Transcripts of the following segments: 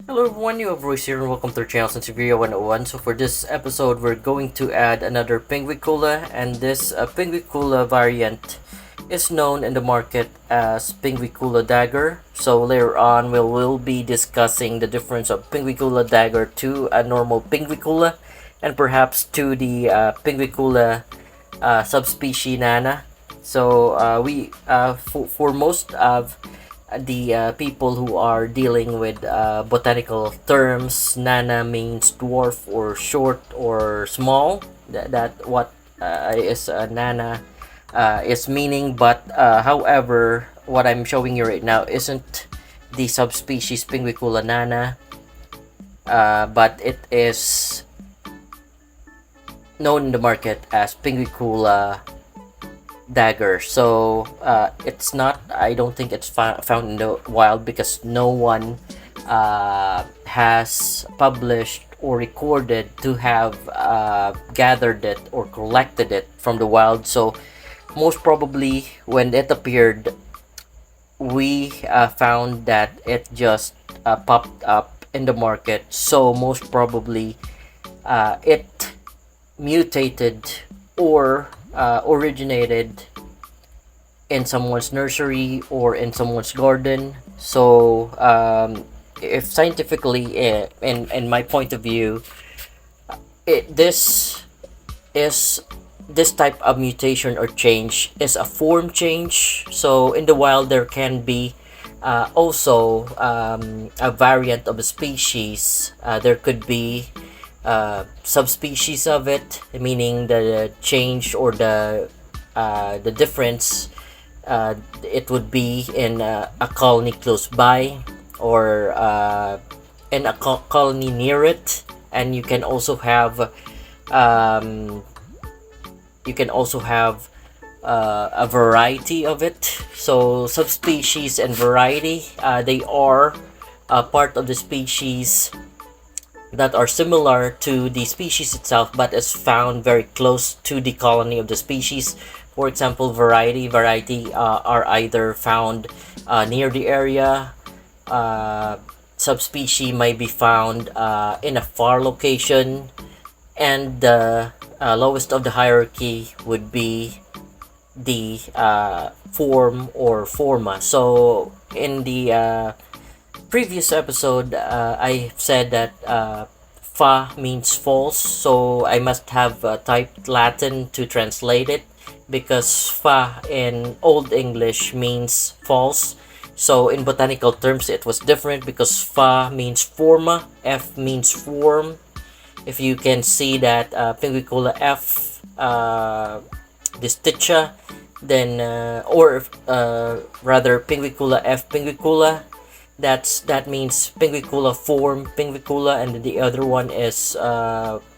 Hello everyone, you have Royce here and welcome to our channel Sansevieria 101. So for this episode, we're going to add another pinguicula, and this pinguicula variant is known in the market as pinguicula Dagger. So later on, we'll be discussing the difference of pinguicula Dagger to a normal pinguicula, and perhaps to the pinguicula subspecies Nana. So for most of the people who are dealing with botanical terms, nana means dwarf or short or small. That what is nana is meaning. But however, what I'm showing you right now isn't the subspecies pinguicula nana, but it is known in the market as pinguicula Dagger. So it's not, I don't think it's found in the wild because no one has published or recorded to have gathered it or collected it from the wild. So most probably when it appeared, we found that it just popped up in the market. So most probably it mutated or originated in someone's nursery or in someone's garden. So if scientifically, in my point of view, this is this type of mutation or change is a form change. So in the wild there can be also a variant of a species. There could be subspecies of it, meaning the change or the difference. It would be in a colony close by or in a colony near it, and you can also have um, a variety of it. So subspecies and variety, they are part of the species that are similar to the species itself but is found very close to the colony of the species. For example, variety are either found near the area. Subspecies may be found in a far location, and the lowest of the hierarchy would be the form or forma. So in the previous episode, I said that fa means false, so I must have typed Latin to translate it, because fa in Old English means false. So in botanical terms, it was different because fa means forma, f means form. If you can see that pinguicula f disticha, then or rather pinguicula f pinguicula, that means pinguicula form pinguicula, and the other one is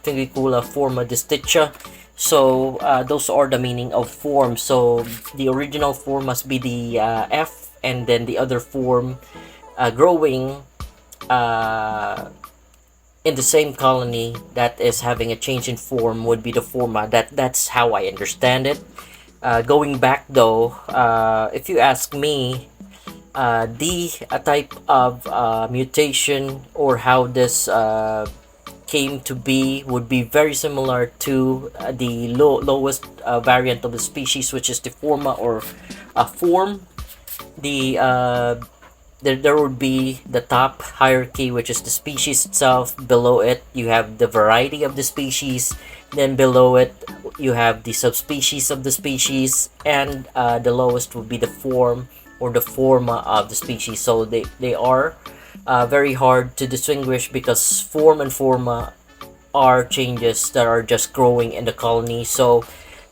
pinguicula forma disticha. So those are the meaning of form. So the original form must be the f, and then the other form growing in the same colony that is having a change in form would be the forma. That's how I understand it. Going back though, if you ask me, the type of mutation or how this came to be would be very similar to the lowest variant of the species, which is the forma or form. The there would be the top hierarchy, which is the species itself. Below it you have the variety of the species, then below it you have the subspecies of the species, and the lowest would be the form or the forma of the species. So they are very hard to distinguish because form and forma are changes that are just growing in the colony. So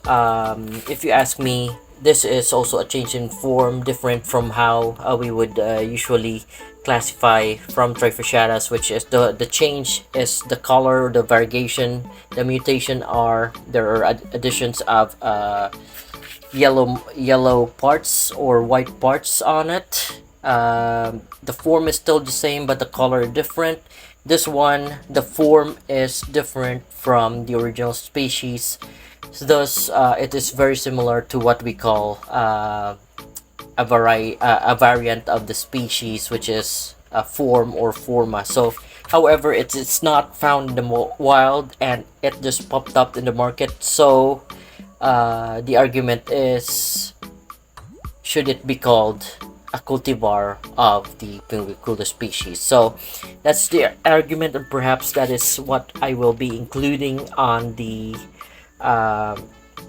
if you ask me, this is also a change in form, different from how we would usually classify from Trifasciatus, which is the change is the color, the variegation. The mutation are there are additions of yellow parts or white parts on it. The form is still the same, but the color is different. This one, the form is different from the original species. So thus, it is very similar to what we call a variant of the species, which is form or forma. So however, it's not found in the wild, and it just popped up in the market. So the argument is, should it be called a cultivar of the pinguicula species? So that's the argument, and perhaps that is what I will be including on the uh,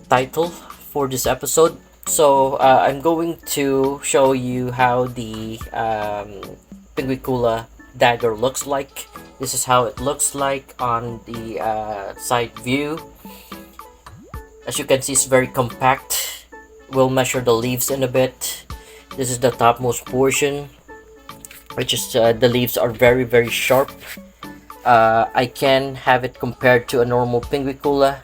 title for this episode. So I'm going to show you how the pinguicula dagger looks like. This is how it looks like on the side view. As you can see, it's very compact. We'll measure the leaves in a bit. This is the topmost portion, which is the leaves are very sharp. I can have it compared to a normal pinguicula.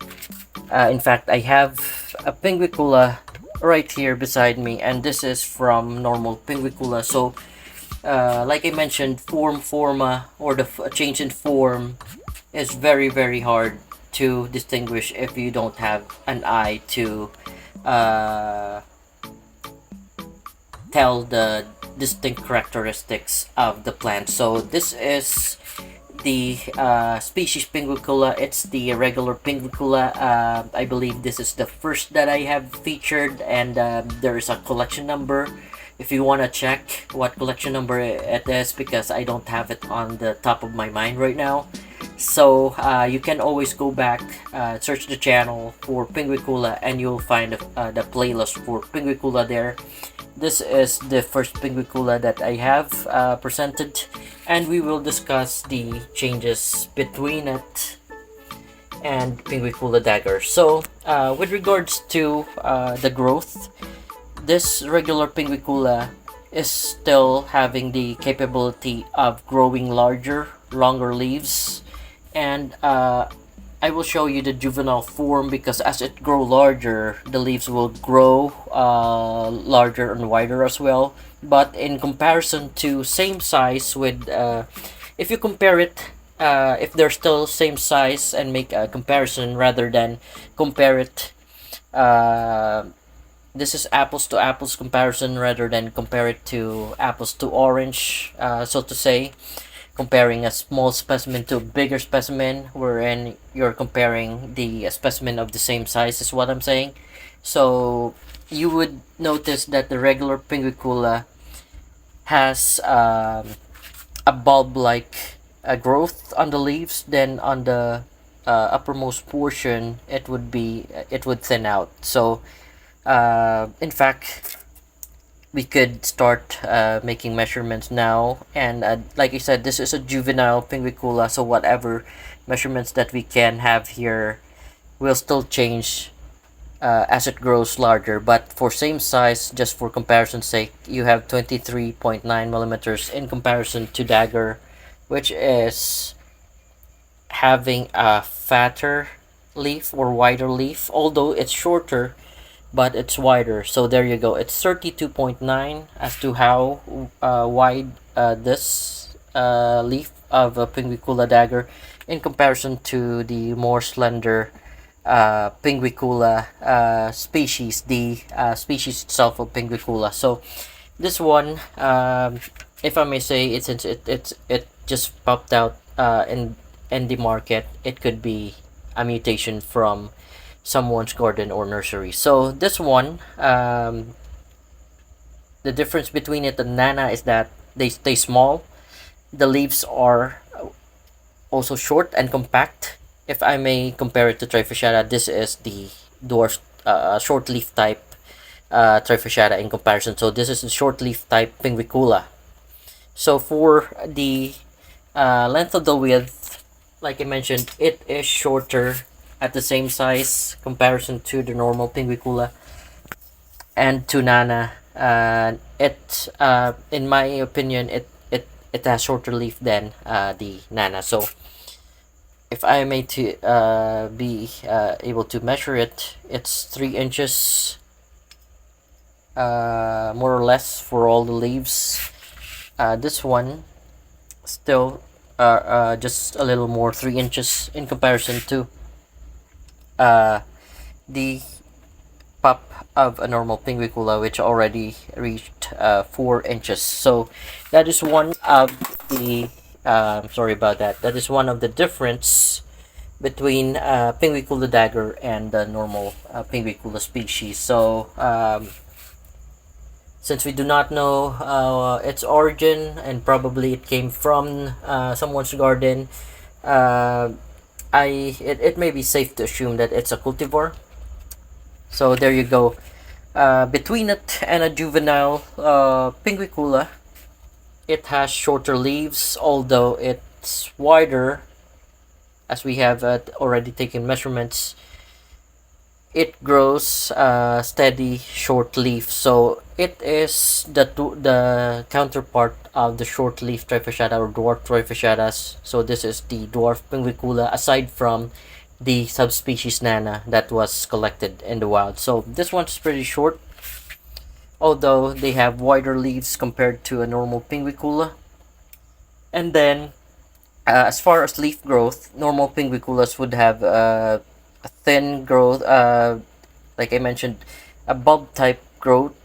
In fact, I have a pinguicula right here beside me, and this is from normal pinguicula. So like I mentioned, forma, or the change in form is very hard to distinguish if you don't have an eye to uh, tell the distinct characteristics of the plant. So this is the species pinguicula. It's the regular pinguicula. I believe this is the first that I have featured, and there is a collection number if you want to check what collection number it is, because I don't have it on the top of my mind right now. So you can always go back, search the channel for pinguicula, and you'll find the playlist for pinguicula there. This is the first pinguicula that I have presented, and we will discuss the changes between it and pinguicula dagger. So with regards to the growth, this regular pinguicula is still having the capability of growing larger, longer leaves, and I will show you the juvenile form, because as it grow larger, the leaves will grow larger and wider as well. But in comparison to same size with, if you compare it, if they're still same size, and make a comparison rather than compare it, this is apples to apples comparison rather than compare it to apples to orange, so to say, comparing a small specimen to a bigger specimen, wherein you're comparing the specimen of the same size, is what I'm saying. So you would notice that the regular pinguicula has a bulb like growth on the leaves. Then on the uppermost portion, it would thin out. So in fact, we could start making measurements now, and like I said, this is a juvenile pinguicula, so whatever measurements that we can have here will still change as it grows larger. But for same size, just for comparison's sake, you have 23.9 millimeters in comparison to dagger, which is having a fatter leaf or wider leaf, although it's shorter but it's wider. So there you go, it's 32.9 as to how wide this leaf of a pinguicula dagger in comparison to the more slender pinguicula species, the species itself of pinguicula. So this one, if I may say, since it just popped out in the market, it could be a mutation from someone's garden or nursery. So this one, the difference between it and Nana is that they stay small. The leaves are also short and compact. If I may compare it to Trifasciata, this is the dwarf short leaf type Trifasciata in comparison. So this is the short leaf type pinguicula. So for the length of the width, like I mentioned, it is shorter at the same size comparison to the normal pinguicula and to Nana. It in my opinion, it has shorter leaf than the Nana. So if I may to be able to measure it, it's 3 inches more or less for all the leaves. This one still just a little more, 3 inches in comparison to the pop of a normal pinguicula, which already reached 4 inches. So that is one of the sorry about that. That is one of the difference between pinguicula dagger and the normal pinguicula species. So since we do not know its origin, and probably it came from someone's garden, uh, it may be safe to assume that it's a cultivar. So there you go. Between it and a juvenile pinguicula, it has shorter leaves, although it's wider. As we have already taken measurements, it grows steady short leaf. So it is the counterpart of the short leaf trifasciata or dwarf trifasciatas. So this is the dwarf pinguicula, aside from the subspecies nana that was collected in the wild. So this one's pretty short, although they have wider leaves compared to a normal pinguicula. And then as far as leaf growth, normal pinguiculas would have a thin growth, like I mentioned, a bulb type growth.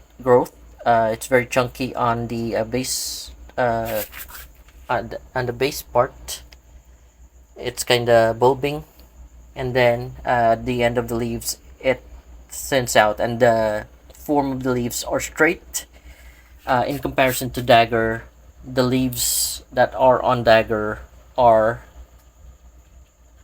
It's very chunky on the base, on the base part. It's kind of bulbing, and then the end of the leaves, it thins out, and the form of the leaves are straight. In comparison to dagger, the leaves that are on dagger are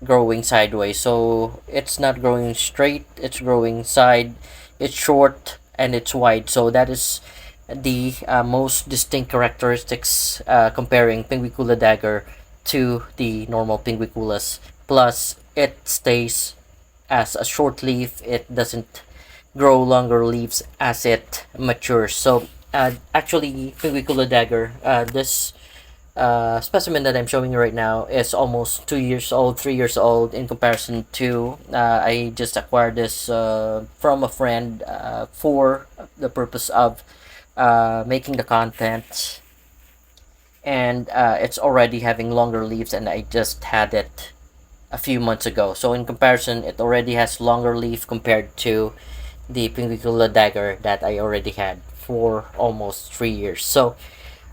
growing sideways. So it's not growing straight, it's growing side. It's short and it's wide. So that is the most distinct characteristics comparing pinguicula dagger to the normal pinguiculas. Plus, it stays as a short leaf. It doesn't grow longer leaves as it matures. So actually, pinguicula dagger, this specimen that I'm showing you right now is almost 2 years old, 3 years old, in comparison to I just acquired this from a friend for the purpose of making the content, and it's already having longer leaves, and I just had it a few months ago. So in comparison, it already has longer leaf compared to the pinguicula dagger that I already had for almost 3 years. So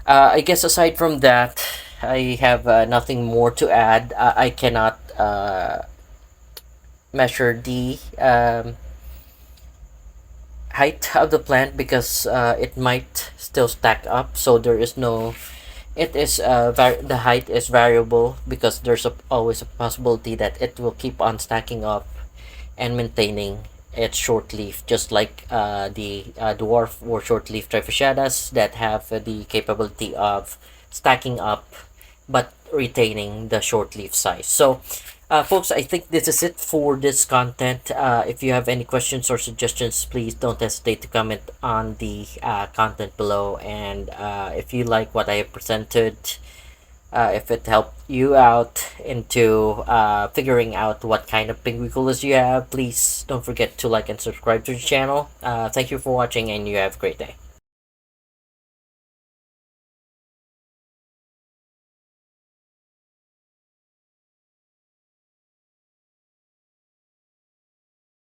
I guess aside from that, I have nothing more to add. I cannot measure the height of the plant because it might still stack up. So there is no. It is the height is variable because there's always a possibility that it will keep on stacking up and maintaining its short leaf, just like the dwarf or short leaf trifasciatas that have the capability of stacking up but retaining the short leaf size. So folks, I think this is it for this content. If you have any questions or suggestions, please don't hesitate to comment on the content below. And if you like what I have presented, if it helped you out into figuring out what kind of pinguiculas you have, please don't forget to like and subscribe to the channel. Thank you for watching, and you have a great day.